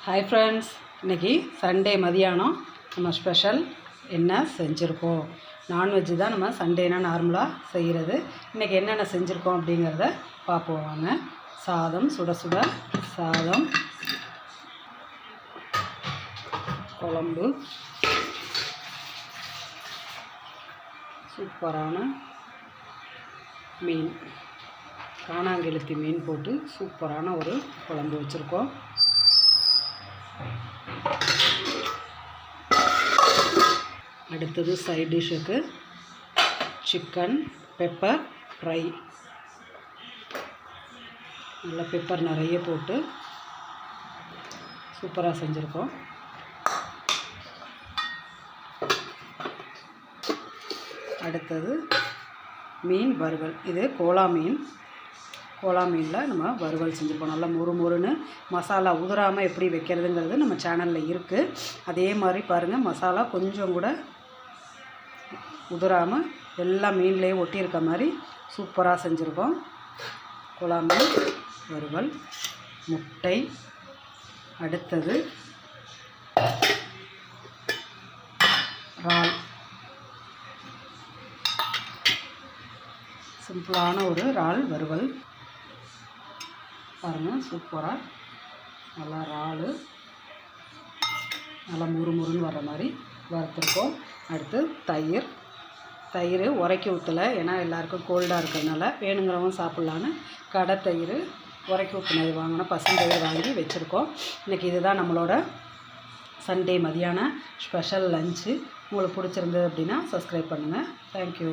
Hi friends, இன்றைக்கி Sunday மதியானம் நம்ம ஸ்பெஷல் என்ன செஞ்சுருக்கோம். நான்வெஜ்ஜு தான் நம்ம சண்டேனா நார்மலாக செய்கிறது. இன்றைக்கி என்னென்ன செஞ்சுருக்கோம் அப்படிங்கிறத பார்ப்போம் வாங்க. சாதம், சுட சுட சாதம், குழம்பு, சூப்பரான மீன், காணாங்கெளுத்தி மீன் போட்டு சூப்பரான ஒரு குழம்பு வச்சுருக்கோம். அடுத்தது சைட் டிஷ்ஷுக்கு சிக்கன் பெப்பர் ஃப்ரை. நல்லா பெப்பர் நிறைய போட்டு சூப்பராக செஞ்சுருக்கோம். அடுத்தது மீன் வறுவல். இது கோலா மீன். கோலா மீனில் நம்ம வறுவல் செஞ்சுருக்கோம். நல்லா மொறுன்னு மசாலா உதிராமல் எப்படி வைக்கிறதுங்கிறது நம்ம சேனலில் இருக்குது. அதே மாதிரி பாருங்கள், மசாலா கொஞ்சம் கூட உதிராமல் எல்லா மீன்லேயும் ஒட்டியிருக்க மாதிரி சூப்பராக செஞ்சுருக்கோம். கோலா மீன் வறுவல், முட்டை. அடுத்தது இறால். சிம்பிளான ஒரு இறால் வறுவல் பாருங்கள், சூப்பராக நல்லா இறால் நல்லா முறுன்னு வர்ற மாதிரி வறுத்துருக்கோம். அடுத்து தயிர் உரைக்கி ஊற்றலை, ஏன்னா எல்லாேருக்கும் கோல்டாக இருக்கிறதுனால வேணுங்கிறவங்க சாப்பிட்லான்னு கடை தயிர் உரைக்கி ஊற்றினது வாங்கினா பசுந்தயிர் வாங்கி வச்சுருக்கோம். இன்றைக்கி இதுதான் நம்மளோட சண்டே மதியான ஸ்பெஷல் லஞ்சு. உங்களுக்கு பிடிச்சிருந்தது அப்படின்னா சப்ஸ்கிரைப் பண்ணுங்கள். தேங்க்யூ.